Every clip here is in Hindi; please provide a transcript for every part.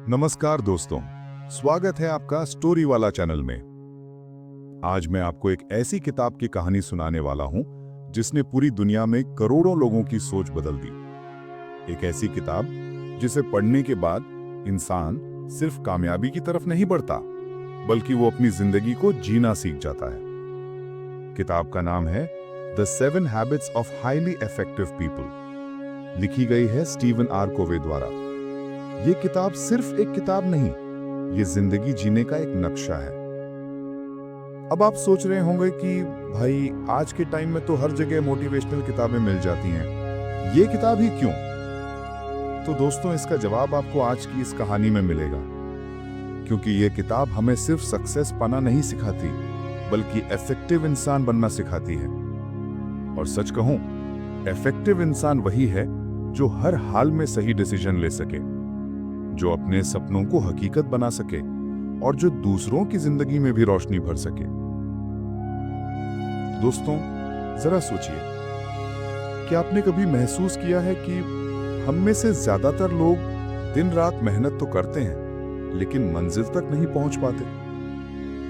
नमस्कार दोस्तों, स्वागत है आपका स्टोरी वाला चैनल में। आज मैं आपको एक ऐसी किताब की कहानी सुनाने वाला हूं जिसने पूरी दुनिया में करोड़ों लोगों की सोच बदल दी। एक ऐसी किताब जिसे पढ़ने के बाद इंसान सिर्फ कामयाबी की तरफ नहीं बढ़ता, बल्कि वो अपनी जिंदगी को जीना सीख जाता है। किताब का नाम है the 7 habits of highly effective people. लिखी गई है स्टीवन आर कोवे द्वारा। ये किताब सिर्फ एक किताब नहीं, ये जिंदगी जीने का एक नक्शा है। अब आप सोच रहे होंगे कि भाई आज के टाइम में तो हर जगह मोटिवेशनल किताबें मिल जाती हैं, ये किताब ही क्यों? तो दोस्तों, इसका जवाब आपको आज की इस कहानी में मिलेगा। क्योंकि ये किताब हमें सिर्फ सक्सेस पाना नहीं सिखाती, बल्कि इफेक्टिव इंसान बनना सिखाती है। और सच कहूं, इफेक्टिव इंसान वही है जो हर हाल में सही डिसीजन ले सके, जो अपने सपनों को हकीकत बना सके और जो दूसरों की जिंदगी में भी रोशनी भर सके। दोस्तों, जरा सोचिए, क्या आपने कभी महसूस किया है कि हम में से ज्यादातर लोग दिन रात मेहनत तो करते हैं, लेकिन मंजिल तक नहीं पहुंच पाते।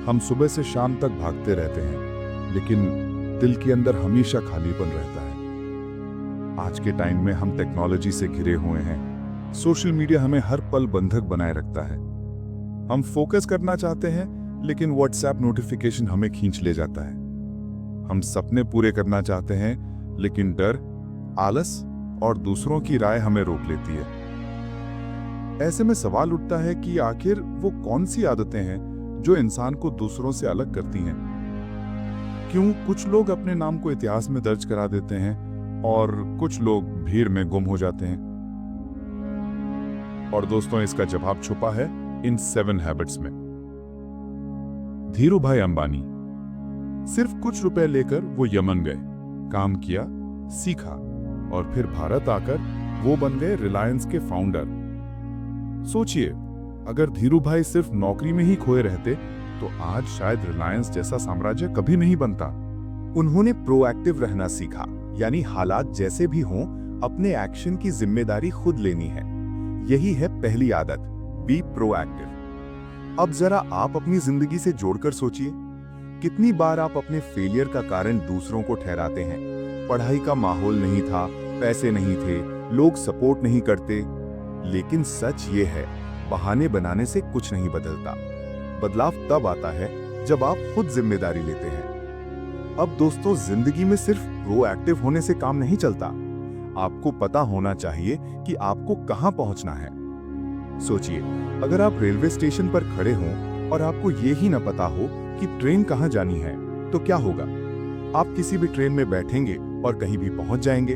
हम सुबह से शाम तक भागते रहते हैं, लेकिन दिल के अंदर हमेशा खालीपन रहता है। आज के टाइम में हम टेक्नोलॉजी से घिरे हुए हैं। सोशल मीडिया हमें हर पल बंधक बनाए रखता है। हम फोकस करना चाहते हैं, लेकिन व्हाट्सएप नोटिफिकेशन हमें खींच ले जाता है। हम सपने पूरे करना चाहते हैं, लेकिन डर, आलस और दूसरों की राय हमें रोक लेती है। ऐसे में सवाल उठता है कि आखिर वो कौन सी आदतें हैं जो इंसान को दूसरों से अलग करती हैं? क्यों कुछ लोग अपने नाम को इतिहास में दर्ज करा देते हैं और कुछ लोग भीड़ में गुम हो जाते हैं? और दोस्तों, इसका जवाब छुपा है इन 7 हैबिट्स में। धीरूभाई अंबानी सिर्फ कुछ रुपए लेकर वो यमन गए, काम किया, सीखा और फिर भारत आकर वो बन गए रिलायंस के फाउंडर। सोचिए, अगर धीरूभाई सिर्फ नौकरी में ही खोए रहते तो आज शायद रिलायंस जैसा साम्राज्य कभी नहीं बनता। उन्होंने प्रोएक्टिव रहना सीखा, यानी हालात जैसे भी हों, अपने एक्शन की जिम्मेदारी खुद लेनी है। यही है पहली आदत, बी प्रोएक्टिव। अब जरा आप अपनी जिंदगी से जोड़कर सोचिए, कितनी बार आप अपने फेलियर का कारण दूसरों को ठहराते हैं। पढ़ाई का माहौल नहीं था, पैसे नहीं थे, लोग सपोर्ट नहीं करते। लेकिन सच ये है, बहाने बनाने से कुछ नहीं बदलता। बदलाव तब आता है जब आप खुद जिम्मेदारी लेते हैं। अब दोस्तों, जिंदगी में सिर्फ प्रोएक्टिव होने से काम नहीं चलता। आपको पता होना चाहिए कि आपको कहां पहुंचना है। सोचिए, अगर आप रेलवे स्टेशन पर खड़े हों और आपको ये ही न पता हो कि ट्रेन कहां जानी है, तो क्या होगा? आप किसी भी ट्रेन में बैठेंगे और कहीं भी पहुंच जाएंगे।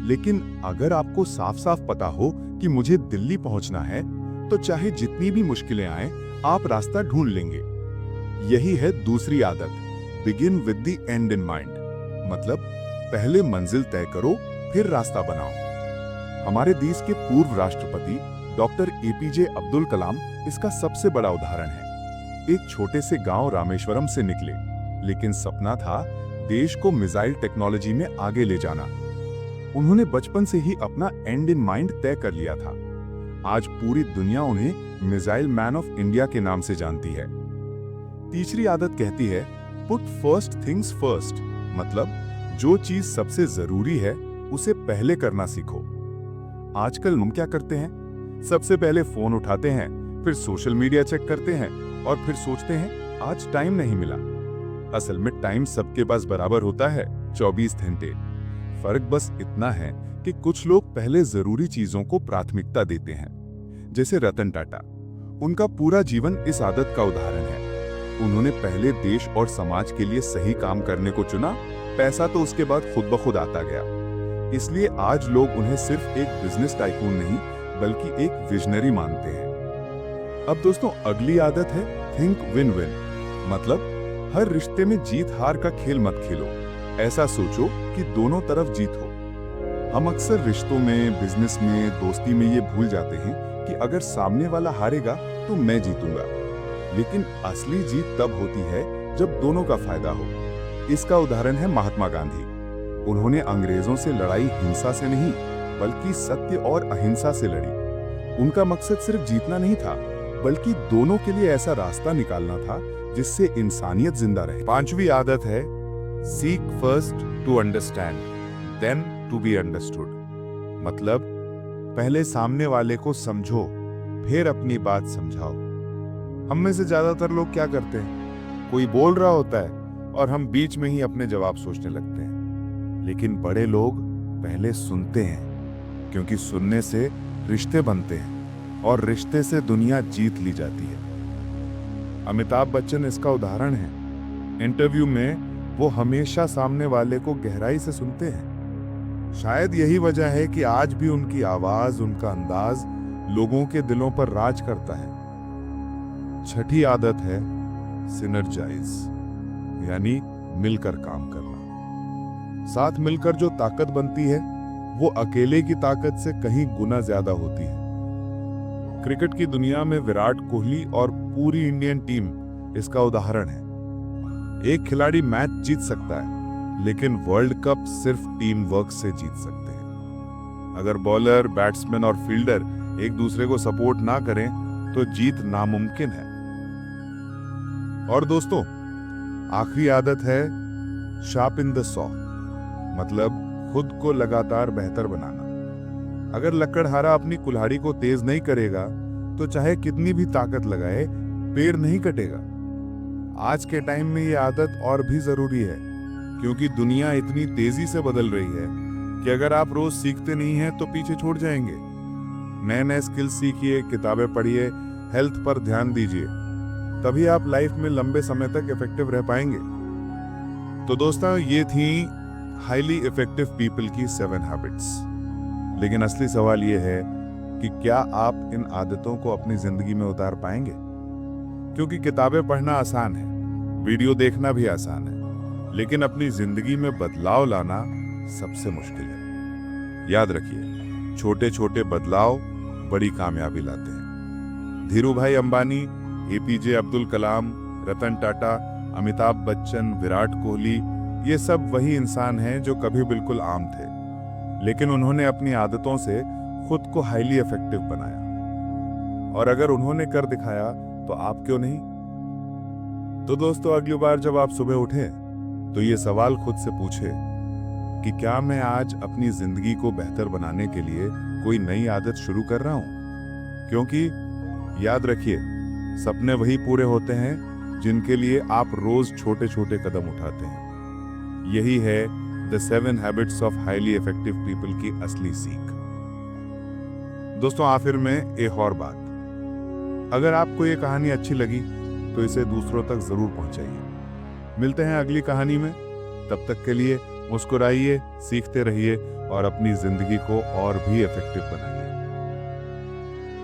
लेकिन अगर आपको साफ साफ पता हो कि मुझे दिल्ली पहुंचना है, तो चाहे जितनी भी मुश्किलें आए, आप रास्ता ढूंढ लेंगे। यही है दूसरी आदत, begin with the and in mind. मतलब पहले मंजिल तय करो, फिर रास्ता बनाओ। हमारे देश के पूर्व राष्ट्रपति डॉक्टर एपीजे अब्दुल कलाम इसका सबसे बड़ा उदाहरण है। एक छोटे से गांव रामेश्वरम से निकले, लेकिन सपना था देश को मिसाइल टेक्नोलॉजी में आगे ले जाना। उन्होंने बचपन से ही अपना एंड इन माइंड तय कर लिया था। आज पूरी दुनिया उन्हें मिसाइल मैन ऑफ इंडिया के नाम से जानती है। तीसरी आदत कहती है, पुट फर्स्ट थिंग्स फर्स्ट। मतलब जो चीज सबसे जरूरी है उसे पहले करना सीखो। आजकल हम क्या करते हैं? सबसे पहले फोन उठाते हैं, फिर सोशल मीडिया चेक करते हैं और फिर सोचते हैं आज टाइम नहीं मिला। असल में टाइम सबके पास बराबर होता है, 24 घंटे। फर्क बस इतना है कि कुछ लोग पहले जरूरी चीजों को प्राथमिकता देते हैं। जैसे रतन टाटा, उनका पूरा जीवन इस आदत का उदाहरण है। उन्होंने पहले देश और समाज के लिए सही काम करने को चुना, पैसा तो उसके बाद खुद ब खुद आता गया। इसलिए आज लोग उन्हें सिर्फ एक बिजनेस टाइकून नहीं, बल्कि एक विजनरी मानते हैं। अब दोस्तों, अगली आदत है थिंक विन विन। मतलब हर रिश्ते में जीत हार का खेल मत खेलो। ऐसा सोचो कि दोनों तरफ जीत हो। हम अक्सर रिश्तों में, बिजनेस में, दोस्ती में ये भूल जाते हैं कि अगर सामने वाला हारेगा तो मैं जीतूंगा। लेकिन असली जीत तब होती है जब दोनों का फायदा हो। इसका उदाहरण है महात्मा गांधी। उन्होंने अंग्रेजों से लड़ाई हिंसा से नहीं, बल्कि सत्य और अहिंसा से लड़ी। उनका मकसद सिर्फ जीतना नहीं था, बल्कि दोनों के लिए ऐसा रास्ता निकालना था जिससे इंसानियत जिंदा रहे। पांचवी आदत है seek first to understand then to be understood. मतलब पहले सामने वाले को समझो, फिर अपनी बात समझाओ। हम में से ज्यादातर लोग क्या करते हैं, कोई बोल रहा होता है और हम बीच में ही अपने जवाब सोचने लगते हैं। लेकिन बड़े लोग पहले सुनते हैं, क्योंकि सुनने से रिश्ते बनते हैं और रिश्ते से दुनिया जीत ली जाती है। अमिताभ बच्चन इसका उदाहरण है। इंटरव्यू में वो हमेशा सामने वाले को गहराई से सुनते हैं। शायद यही वजह है कि आज भी उनकी आवाज, उनका अंदाज लोगों के दिलों पर राज करता है। छठी आदत है सिनर्जाइज, यानी मिलकर काम करना। साथ मिलकर जो ताकत बनती है वो अकेले की ताकत से कहीं गुना ज्यादा होती है। क्रिकेट की दुनिया में विराट कोहली और पूरी इंडियन टीम इसका उदाहरण है। एक खिलाड़ी मैच जीत सकता है, लेकिन वर्ल्ड कप सिर्फ टीम वर्क से जीत सकते हैं। अगर बॉलर, बैट्समैन और फील्डर एक दूसरे को सपोर्ट ना करें तो जीत नामुमकिन है। और दोस्तों, आखिरी आदत है शार्पन द सॉ, मतलब खुद को लगातार बेहतर बनाना। अगर लकड़हारा अपनी कुल्हाड़ी को तेज नहीं करेगा तो चाहे कितनी भी ताकत लगाए, पेड़ नहीं कटेगा। आज के टाइम में ये आदत और भी जरूरी है, क्योंकि दुनिया इतनी तेजी से बदल रही है कि अगर आप रोज सीखते नहीं हैं तो पीछे छूट जाएंगे। नए नए स्किल्स सीखिए, किताबें पढ़िए, हेल्थ पर ध्यान दीजिए, तभी आप लाइफ में लंबे समय तक इफेक्टिव रह पाएंगे। तो दोस्तों, ये थी हाईली इफेक्टिव पीपल की 7 हैबिट्स। लेकिन असली सवाल ये है कि क्या आप इन आदतों को अपनी जिंदगी में उतार पाएंगे? क्योंकि किताबें पढ़ना आसान है, वीडियो देखना भी आसान है, लेकिन अपनी जिंदगी में बदलाव लाना सबसे मुश्किल है। याद रखिए, छोटे छोटे बदलाव बड़ी कामयाबी लाते हैं। धीरू भाई अंबानी, एपीजे अब्दुल कलाम, रतन टाटा, अमिताभ बच्चन, विराट कोहली, ये सब वही इंसान हैं जो कभी बिल्कुल आम थे, लेकिन उन्होंने अपनी आदतों से खुद को हाईली इफेक्टिव बनाया। और अगर उन्होंने कर दिखाया तो आप क्यों नहीं? तो दोस्तों, अगली बार जब आप सुबह उठें तो ये सवाल खुद से पूछें कि क्या मैं आज अपनी जिंदगी को बेहतर बनाने के लिए कोई नई आदत शुरू कर रहा हूं? क्योंकि याद रखिए, सपने वही पूरे होते हैं जिनके लिए आप रोज छोटे छोटे कदम उठाते हैं। यही है the 7 habits of highly effective people की असली सीख। दोस्तों, आखिर में एक और बात, अगर आपको ये कहानी अच्छी लगी तो इसे दूसरों तक जरूर पहुंचाइए। मिलते हैं अगली कहानी में, तब तक के लिए मुस्कुराइए, सीखते रहिए और अपनी जिंदगी को और भी इफेक्टिव बनाइए।